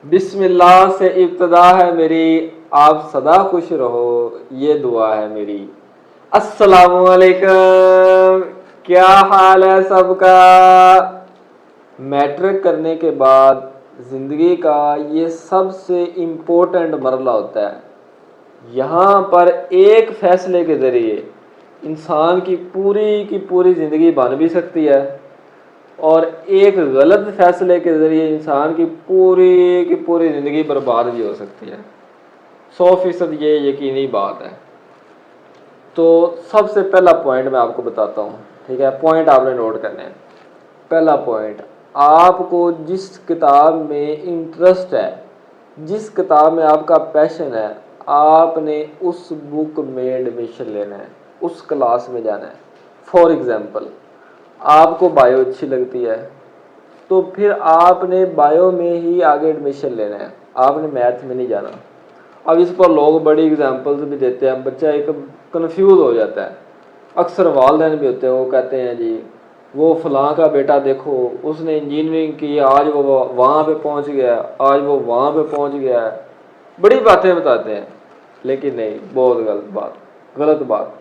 बिस्मिल्लाह से इब्तदा है मेरी, आप सदा खुश रहो, ये दुआ है मेरी। अस्सलामुअलैकुम, क्या हाल है सबका। मैट्रिक करने के बाद ज़िंदगी का ये सबसे इम्पोर्टेंट मरला होता है। यहाँ पर एक फैसले के ज़रिए इंसान की पूरी ज़िंदगी बन भी सकती है और एक गलत फैसले के ज़रिए इंसान की पूरी ज़िंदगी बर्बाद भी हो सकती है। 100% ये यकीनी बात है। तो सबसे पहला पॉइंट मैं आपको बताता हूँ, ठीक है। पॉइंट आपने नोट करने हैं। पहला पॉइंट, आपको जिस किताब में इंटरेस्ट है, जिस किताब में आपका पैशन है, आपने उस बुक में एडमिशन लेना है, उस क्लास में जाना है। फॉर एग्ज़ाम्पल, आपको बायो अच्छी लगती है तो फिर आपने बायो में ही आगे एडमिशन लेना है, आपने मैथ में नहीं जाना। अब इस पर लोग बड़ी एग्जांपल्स भी देते हैं, बच्चा एक कंफ्यूज हो जाता है। अक्सर वालिदैन भी होते हैं, वो कहते हैं जी वो फलां का बेटा देखो उसने इंजीनियरिंग की, आज वो वहाँ पे पहुँच गया, आज वो वहाँ पे पहुँच गया है। बड़ी बातें बताते हैं, लेकिन नहीं, बहुत गलत बात, गलत बात।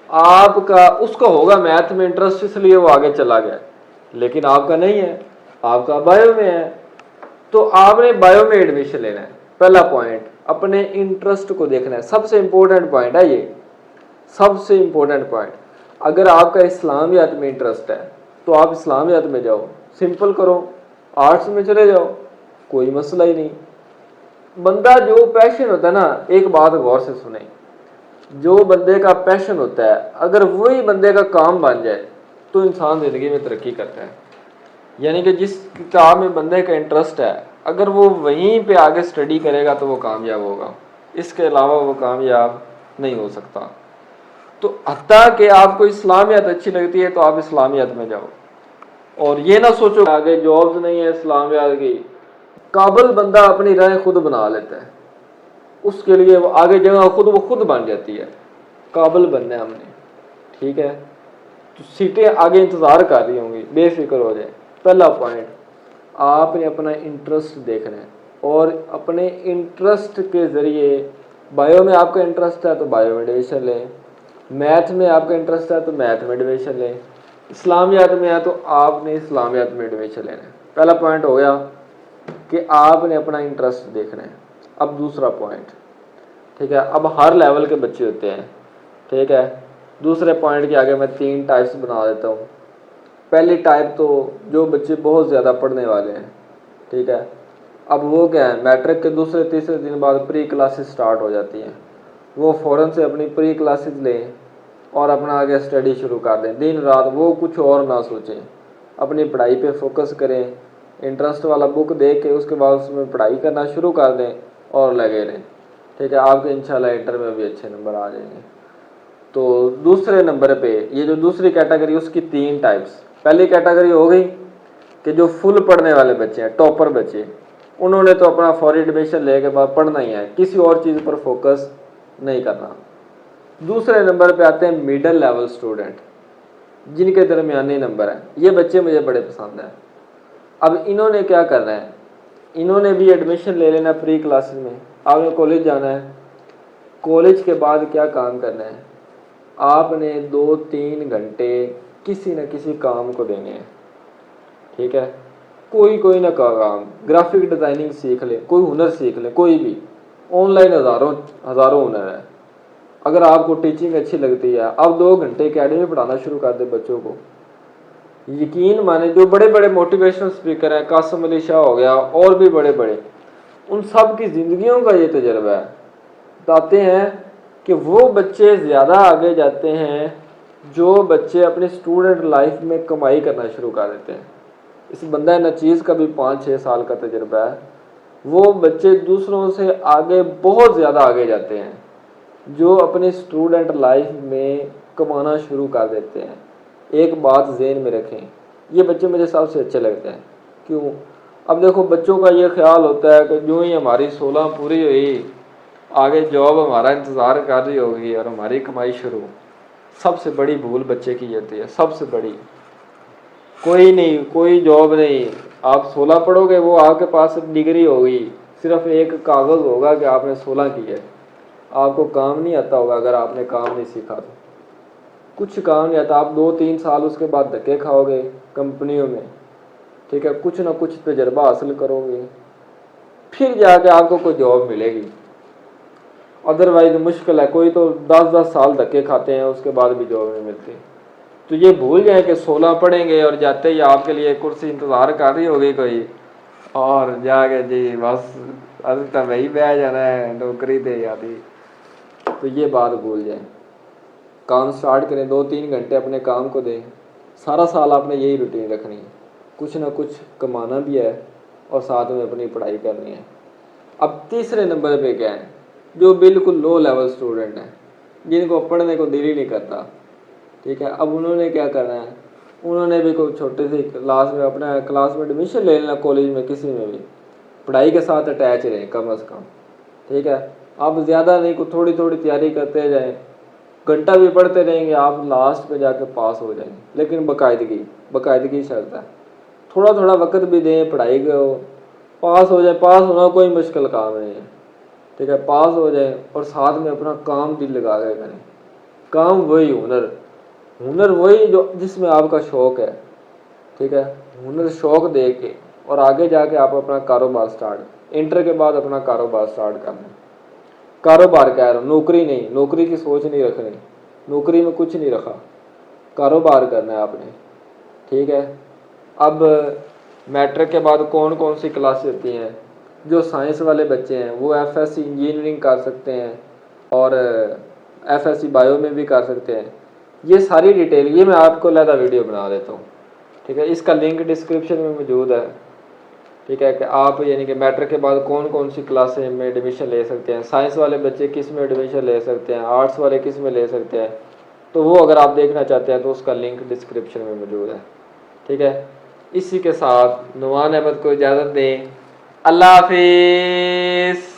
आपका उसका होगा मैथ में इंटरेस्ट इसलिए वो आगे चला गया, लेकिन आपका नहीं है, आपका बायो में है, तो आपने बायो में एडमिशन लेना है। पहला पॉइंट, अपने इंटरेस्ट को देखना है। सबसे इंपॉर्टेंट पॉइंट है ये, सबसे इंपॉर्टेंट पॉइंट। अगर आपका इस्लामियात में इंटरेस्ट है तो आप इस्लामियात में जाओ, सिंपल करो। आर्ट्स में चले जाओ, कोई मसला ही नहीं। बंदा जो पैशन होता है ना, एक बात गौर से सुने, जो बंदे का पैशन होता है अगर वही बंदे का काम बन जाए तो इंसान ज़िंदगी में तरक्की करता है। यानी कि जिस किताब में बंदे का इंटरेस्ट है, अगर वो वहीं पे आगे स्टडी करेगा तो वो कामयाब होगा, इसके अलावा वो कामयाब नहीं हो सकता। तो हत्ता कि आपको इस्लामियत अच्छी लगती है तो आप इस्लामियत में जाओ, और ये ना सोचो आगे जॉब्स नहीं है इस्लामियत की। काबिल बंदा अपनी राय खुद बना लेता है, उसके लिए वो आगे जगह वो खुद बन जाती है। काबिल बनना है हमने, ठीक है। तो सीटें आगे इंतज़ार कर रही होंगी, बेफिक्र हो जाए। पहला पॉइंट, आपने अपना इंटरेस्ट देखना है और अपने इंटरेस्ट के ज़रिए, बायो में आपका इंटरेस्ट है तो बायो में एडमिशन लें, मैथ में आपका इंटरेस्ट है तो मैथ में एडमिशन लें, इस्लामियात में है तो आपने इस्लामियात में एडमिशन लेना है। पहला पॉइंट हो गया कि आपने अपना इंटरेस्ट देखना है। अब दूसरा पॉइंट, ठीक है। अब हर लेवल के बच्चे होते हैं, ठीक है। दूसरे पॉइंट के आगे मैं 3 टाइप्स बना देता हूँ। पहली टाइप तो जो बच्चे बहुत ज़्यादा पढ़ने वाले हैं, ठीक है। अब वो क्या है, मैट्रिक के दूसरे तीसरे दिन बाद प्री क्लासेस स्टार्ट हो जाती हैं, वो फ़ौरन से अपनी प्री क्लासेस लें और अपना आगे स्टडी शुरू कर दें। दिन रात वो कुछ और ना सोचें, अपनी पढ़ाई पे फोकस करें, इंटरेस्ट वाला बुक देख के उसके बाद उसमें पढ़ाई करना शुरू कर दें और लगे रहें, ठीक है। आपके इंशाल्लाह इंटर में भी अच्छे नंबर आ जाएंगे। तो दूसरे नंबर पे ये जो दूसरी कैटेगरी, उसकी 3 टाइप्स। पहली कैटेगरी हो गई कि जो फुल पढ़ने वाले बच्चे हैं, टॉपर बच्चे, उन्होंने तो अपना फॉर एडमिशन लेके बाद पढ़ना ही है, किसी और चीज़ पर फोकस नहीं करना। दूसरे नंबर पे आते हैं मिडिल लेवल स्टूडेंट, जिनके दरमियाने नंबर हैं। ये बच्चे मुझे बड़े पसंद हैं। अब इन्होंने क्या करना है, इन्होंने भी एडमिशन ले लेना प्री क्लासेस में। आपने कॉलेज जाना है, कॉलेज के बाद क्या काम करना है, आपने 2-3 घंटे किसी न किसी काम को देने हैं, ठीक है। कोई ना काम, ग्राफिक डिज़ाइनिंग सीख ले, कोई हुनर सीख ले, कोई भी। ऑनलाइन हज़ारों हुनर है। अगर आपको टीचिंग अच्छी लगती है, आप 2 घंटे अकेडमी पढ़ाना शुरू कर दे बच्चों को। यकीन माने जो बड़े बड़े मोटिवेशनल स्पीकर हैं, कासिम अली शाह हो गया और भी बड़े बड़े, उन सब की ज़िंदगियों का ये तजर्बा है। बताते हैं कि वो बच्चे ज़्यादा आगे जाते हैं जो बच्चे अपने स्टूडेंट लाइफ में कमाई करना शुरू कर देते हैं। इस बंदा नचीज़ का भी 5-6 साल का तजर्बा है। वो बच्चे दूसरों से आगे, बहुत ज़्यादा आगे जाते हैं जो अपने स्टूडेंट लाइफ में कमाना शुरू कर देते हैं। एक बात ज़हन में रखें, ये बच्चे मुझे सबसे अच्छे लगते हैं। क्यों? अब देखो, बच्चों का ये ख्याल होता है कि जो ही हमारी 16 पूरी हुई, आगे जॉब हमारा इंतज़ार कर रही होगी और हमारी कमाई शुरू। सबसे बड़ी भूल बच्चे की होती है, सबसे बड़ी। कोई नहीं, कोई जॉब नहीं। आप 16 पढ़ोगे, वो आपके पास डिग्री होगी, सिर्फ एक कागज़ होगा कि आपने 16 की है। आपको काम नहीं आता होगा अगर आपने काम नहीं सीखा तो। कुछ काम नहीं आता, आप 2-3 साल उसके बाद धक्के खाओगे कंपनियों में, ठीक है, कुछ ना कुछ तजर्बा हासिल करोगे, फिर जाके आपको कोई जॉब मिलेगी। अदरवाइज मुश्किल है। कोई तो 10-10 साल धक्के खाते हैं, उसके बाद भी जॉब नहीं मिलती। तो ये भूल जाए कि 16 पढ़ेंगे और जाते ही आपके लिए कुर्सी इंतज़ार कर रही होगी कोई, और जाके जी बस अभी तक वही बह जाना है, नौकरी दे जाती। तो ये बात भूल जाए, काम स्टार्ट करें, 2-3 घंटे अपने काम को दें। सारा साल आपने यही रूटीन रखनी है, कुछ ना कुछ कमाना भी है और साथ में अपनी पढ़ाई करनी है। अब तीसरे नंबर पे क्या है, जो बिल्कुल लो लेवल स्टूडेंट हैं, जिनको पढ़ने को दिल ही नहीं करता, ठीक है। अब उन्होंने क्या करना है, उन्होंने भी कोई छोटे से क्लास में, अपना क्लास में एडमिशन ले लेना, कॉलेज में किसी में भी, पढ़ाई के साथ अटैच रहें कम अज़ कम, ठीक है। आप ज़्यादा नहीं, को थोड़ी थोड़ी तैयारी करते जाएं, घंटा भी पढ़ते रहेंगे, आप लास्ट पे जाके पास हो जाएंगे। लेकिन बाकायदगी शर्त है, थोड़ा थोड़ा वक्त भी दें पढ़ाई को, पास हो जाए। पास होना कोई मुश्किल काम नहीं है, ठीक है, पास हो जाए और साथ में अपना काम दिल लगा के करें। काम वही, हुनर वही जो जिसमें आपका शौक़ है, ठीक है। हुनर शौक़ दे के और आगे जाके आप अपना कारोबार स्टार्ट, इंटर के बाद अपना कारोबार स्टार्ट करना। कारोबार कह रहा हूँ, नौकरी नहीं, नौकरी की सोच नहीं रखनी, नौकरी में कुछ नहीं रखा, कारोबार करना है आपने, ठीक है। अब मैट्रिक के बाद कौन कौन सी क्लासेस होती हैं, जो साइंस वाले बच्चे हैं वो एफएससी इंजीनियरिंग कर सकते हैं और एफएससी बायो में भी कर सकते हैं। ये सारी डिटेल ये मैं आपको अलग वीडियो बना देता हूँ, ठीक है, इसका लिंक डिस्क्रिप्शन में मौजूद है, ठीक है। कि आप यानी कि मैट्रिक के बाद कौन कौन सी क्लासें में एडमिशन ले सकते हैं, साइंस वाले बच्चे किस में एडमिशन ले सकते हैं, आर्ट्स वाले किस में ले सकते हैं, तो वो अगर आप देखना चाहते हैं तो उसका लिंक डिस्क्रिप्शन में मौजूद है, ठीक है। इसी के साथ नुमान अहमद को इजाज़त दें। अल्लाह हाफिज़।